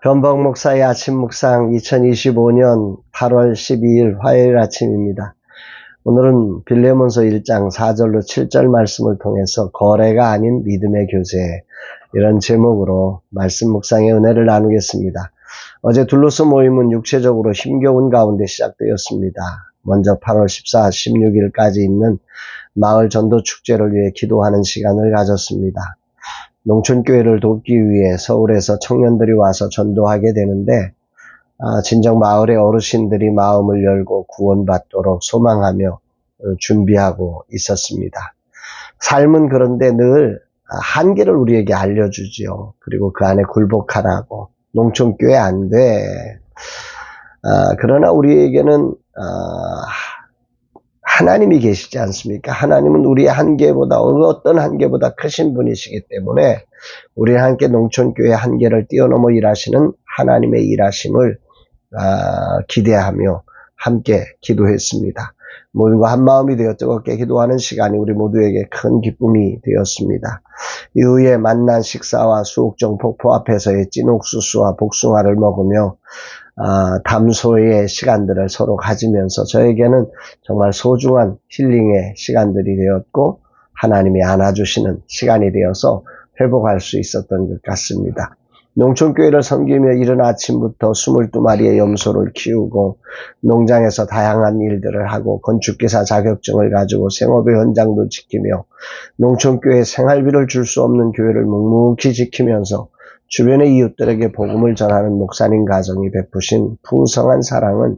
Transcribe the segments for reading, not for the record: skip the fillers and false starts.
변복 목사의 아침 묵상 2025년 8월 12일 화요일 아침입니다. 오늘은 빌레몬서 1장 4절로 7절 말씀을 통해서 거래가 아닌 믿음의 교제, 이런 제목으로 말씀 묵상의 은혜를 나누겠습니다. 어제 둘로서 모임은 육체적으로 힘겨운 가운데 시작되었습니다. 먼저 8월 14, 16일까지 있는 마을 전도 축제를 위해 기도하는 시간을 가졌습니다. 농촌교회를 돕기 위해 서울에서 청년들이 와서 전도하게 되는데, 진정 마을의 어르신들이 마음을 열고 구원받도록 소망하며 준비하고 있었습니다. 삶은 그런데 늘 한계를 우리에게 알려주지요. 그리고 그 안에 굴복하라고. 농촌교회 안 돼. 그러나 우리에게는 하나님이 계시지 않습니까? 하나님은 우리의 한계보다, 어떤 한계보다 크신 분이시기 때문에 우리는 함께 농촌교회의 한계를 뛰어넘어 일하시는 하나님의 일하심을 기대하며 함께 기도했습니다. 모두가 한마음이 되어 뜨겁게 기도하는 시간이 우리 모두에게 큰 기쁨이 되었습니다. 이후에 만난 식사와 수옥정 폭포 앞에서의 찐 옥수수와 복숭아를 먹으며 담소의 시간들을 서로 가지면서 저에게는 정말 소중한 힐링의 시간들이 되었고, 하나님이 안아주시는 시간이 되어서 회복할 수 있었던 것 같습니다. 농촌교회를 섬기며 이른 아침부터 22마리의 염소를 키우고 농장에서 다양한 일들을 하고 건축기사 자격증을 가지고 생업의 현장도 지키며 농촌교회 생활비를 줄 수 없는 교회를 묵묵히 지키면서 주변의 이웃들에게 복음을 전하는 목사님 가정이 베푸신 풍성한 사랑은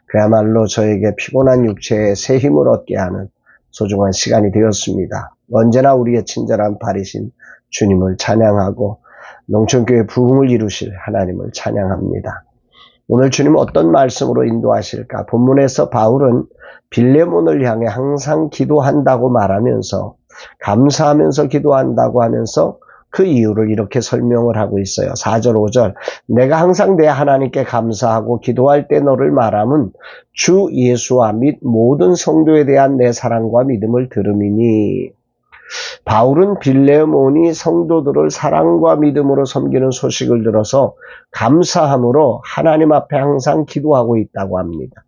그야말로 저에게 피곤한 육체에 새 힘을 얻게 하는 소중한 시간이 되었습니다. 언제나 우리의 친절한 팔이신 주님을 찬양하고 농촌교회 부흥을 이루실 하나님을 찬양합니다. 오늘 주님 어떤 말씀으로 인도하실까? 본문에서 바울은 빌레몬을 향해 항상 기도한다고 말하면서, 감사하면서 기도한다고 하면서 그 이유를 이렇게 설명을 하고 있어요. 4절 5절 내가 항상 내 하나님께 감사하고 기도할 때 너를 말함은 주 예수와 및 모든 성도에 대한 내 사랑과 믿음을 들음이니. 바울은 빌레몬이 성도들을 사랑과 믿음으로 섬기는 소식을 들어서 감사함으로 하나님 앞에 항상 기도하고 있다고 합니다.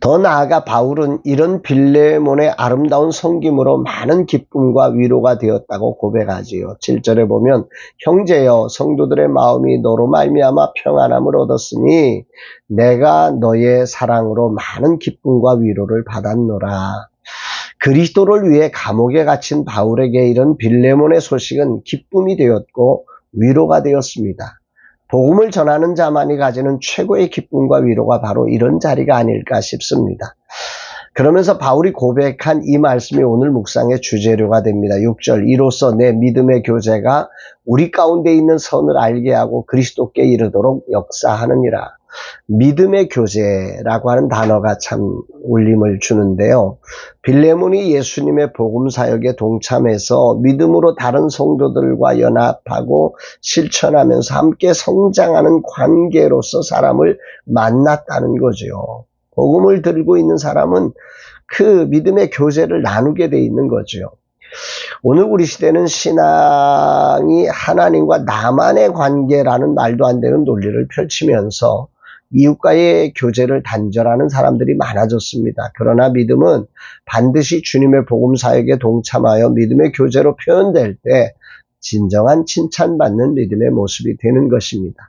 더 나아가 바울은 이런 빌레몬의 아름다운 섬김으로 많은 기쁨과 위로가 되었다고 고백하지요. 7절에 보면 형제여 성도들의 마음이 너로 말미암아 평안함을 얻었으니 내가 너의 사랑으로 많은 기쁨과 위로를 받았노라. 그리스도를 위해 감옥에 갇힌 바울에게 이런 빌레몬의 소식은 기쁨이 되었고 위로가 되었습니다. 복음을 전하는 자만이 가지는 최고의 기쁨과 위로가 바로 이런 자리가 아닐까 싶습니다. 그러면서 바울이 고백한 이 말씀이 오늘 묵상의 주재료가 됩니다. 6절 이로써 내 믿음의 교제가 우리 가운데 있는 선을 알게 하고 그리스도께 이르도록 역사하느니라. 믿음의 교제라고 하는 단어가 참 울림을 주는데요. 빌레몬이 예수님의 복음 사역에 동참해서 믿음으로 다른 성도들과 연합하고 실천하면서 함께 성장하는 관계로서 사람을 만났다는 거죠. 복음을 들고 있는 사람은 그 믿음의 교제를 나누게 돼 있는 거죠. 오늘 우리 시대는 신앙이 하나님과 나만의 관계라는 말도 안 되는 논리를 펼치면서 이웃과의 교제를 단절하는 사람들이 많아졌습니다. 그러나 믿음은 반드시 주님의 복음 사역에 동참하여 믿음의 교제로 표현될 때 진정한 칭찬받는 믿음의 모습이 되는 것입니다.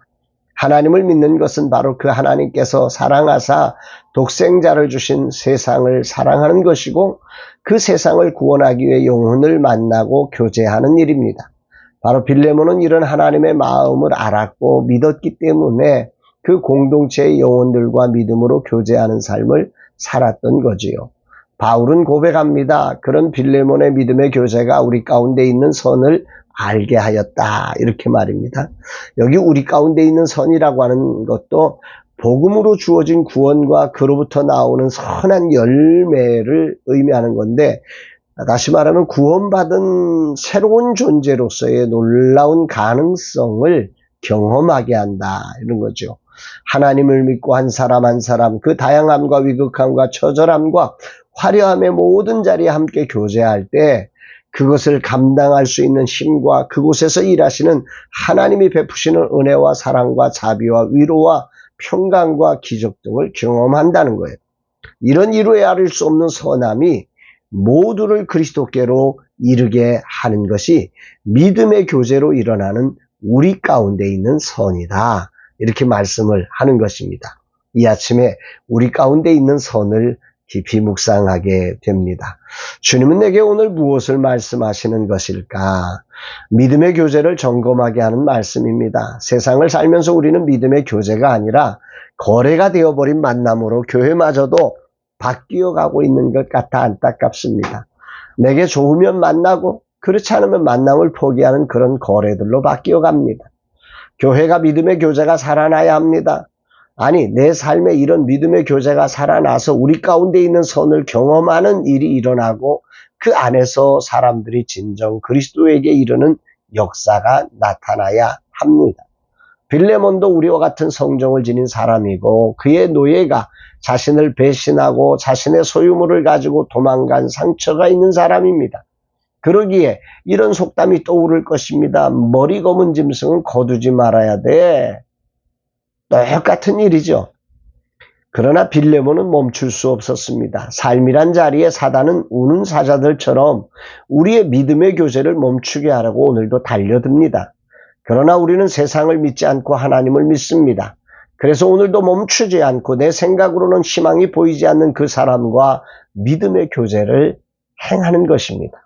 하나님을 믿는 것은 바로 그 하나님께서 사랑하사 독생자를 주신 세상을 사랑하는 것이고 그 세상을 구원하기 위해 영혼을 만나고 교제하는 일입니다. 바로 빌레몬은 이런 하나님의 마음을 알았고 믿었기 때문에 그 공동체의 영혼들과 믿음으로 교제하는 삶을 살았던 거지요. 바울은 고백합니다. 그런 빌레몬의 믿음의 교제가 우리 가운데 있는 선을 알게 하였다. 이렇게 말입니다. 여기 우리 가운데 있는 선이라고 하는 것도 복음으로 주어진 구원과 그로부터 나오는 선한 열매를 의미하는 건데, 다시 말하면 구원받은 새로운 존재로서의 놀라운 가능성을 경험하게 한다. 이런 거죠. 하나님을 믿고 한 사람 한 사람 그 다양함과 위급함과 처절함과 화려함의 모든 자리에 함께 교제할 때 그것을 감당할 수 있는 힘과 그곳에서 일하시는 하나님이 베푸시는 은혜와 사랑과 자비와 위로와 평강과 기적 등을 경험한다는 거예요. 이런 이루어야 할 수 없는 선함이 모두를 그리스도께로 이르게 하는 것이 믿음의 교제로 일어나는 우리 가운데 있는 선이다. 이렇게 말씀을 하는 것입니다. 이 아침에 우리 가운데 있는 선을 깊이 묵상하게 됩니다. 주님은 내게 오늘 무엇을 말씀하시는 것일까? 믿음의 교제를 점검하게 하는 말씀입니다. 세상을 살면서 우리는 믿음의 교제가 아니라 거래가 되어버린 만남으로 교회마저도 바뀌어가고 있는 것 같아 안타깝습니다. 내게 좋으면 만나고 그렇지 않으면 만남을 포기하는 그런 거래들로 바뀌어갑니다. 교회가 믿음의 교제가 살아나야 합니다. 아니, 내 삶에 이런 믿음의 교제가 살아나서 우리 가운데 있는 선을 경험하는 일이 일어나고 그 안에서 사람들이 진정 그리스도에게 이르는 역사가 나타나야 합니다. 빌레몬도 우리와 같은 성정을 지닌 사람이고 그의 노예가 자신을 배신하고 자신의 소유물을 가지고 도망간 상처가 있는 사람입니다. 그러기에 이런 속담이 떠오를 것입니다. 머리 검은 짐승은 거두지 말아야 돼. 똑같은 일이죠. 그러나 빌레몬은 멈출 수 없었습니다. 삶이란 자리에 사단은 우는 사자들처럼 우리의 믿음의 교제를 멈추게 하라고 오늘도 달려듭니다. 그러나 우리는 세상을 믿지 않고 하나님을 믿습니다. 그래서 오늘도 멈추지 않고 내 생각으로는 희망이 보이지 않는 그 사람과 믿음의 교제를 행하는 것입니다.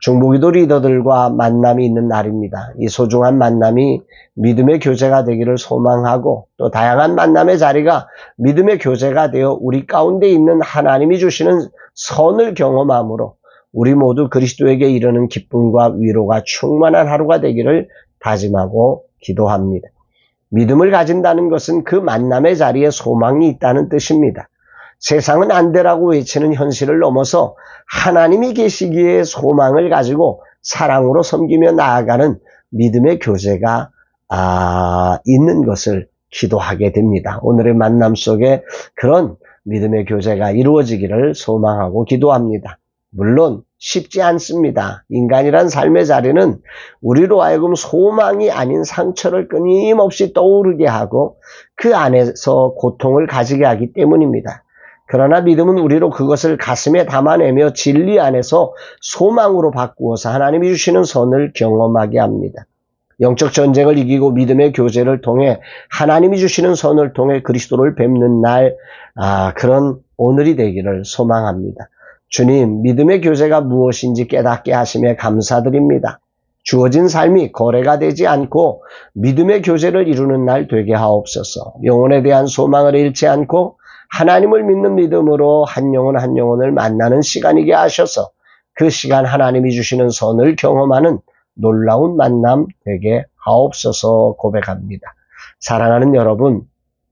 중보기도 리더들과 만남이 있는 날입니다. 이 소중한 만남이 믿음의 교제가 되기를 소망하고 또 다양한 만남의 자리가 믿음의 교제가 되어 우리 가운데 있는 하나님이 주시는 선을 경험함으로 우리 모두 그리스도에게 이르는 기쁨과 위로가 충만한 하루가 되기를 다짐하고 기도합니다. 믿음을 가진다는 것은 그 만남의 자리에 소망이 있다는 뜻입니다. 세상은 안 되라고 외치는 현실을 넘어서 하나님이 계시기에 소망을 가지고 사랑으로 섬기며 나아가는 믿음의 교제가 있는 것을 기도하게 됩니다. 오늘의 만남 속에 그런 믿음의 교제가 이루어지기를 소망하고 기도합니다. 물론 쉽지 않습니다. 인간이란 삶의 자리는 우리로 하여금 소망이 아닌 상처를 끊임없이 떠오르게 하고 그 안에서 고통을 가지게 하기 때문입니다. 그러나 믿음은 우리로 그것을 가슴에 담아내며 진리 안에서 소망으로 바꾸어서 하나님이 주시는 선을 경험하게 합니다. 영적 전쟁을 이기고 믿음의 교제를 통해 하나님이 주시는 선을 통해 그리스도를 뵙는 날, 그런 오늘이 되기를 소망합니다. 주님, 믿음의 교제가 무엇인지 깨닫게 하심에 감사드립니다. 주어진 삶이 거래가 되지 않고 믿음의 교제를 이루는 날 되게 하옵소서. 영혼에 대한 소망을 잃지 않고 하나님을 믿는 믿음으로 한 영혼 한 영혼을 만나는 시간이게 하셔서 그 시간 하나님이 주시는 선을 경험하는 놀라운 만남 되게 하옵소서 고백합니다. 사랑하는 여러분,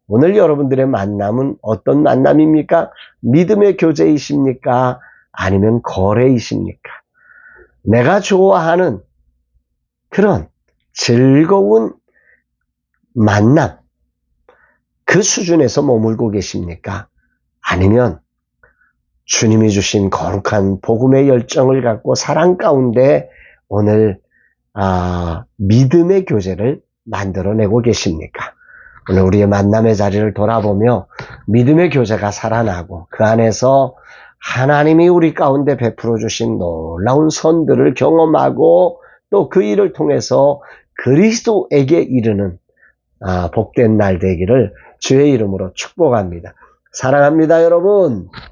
오늘 여러분들의 만남은 어떤 만남입니까? 믿음의 교제이십니까? 아니면 거래이십니까? 내가 좋아하는 그런 즐거운 만남, 그 수준에서 머물고 계십니까? 아니면 주님이 주신 거룩한 복음의 열정을 갖고 사랑 가운데 오늘 믿음의 교제를 만들어내고 계십니까? 오늘 우리의 만남의 자리를 돌아보며 믿음의 교제가 살아나고 그 안에서 하나님이 우리 가운데 베풀어 주신 놀라운 선들을 경험하고 또 그 일을 통해서 그리스도에게 이르는 복된 날 되기를 주의 이름으로 축복합니다. 사랑합니다, 여러분.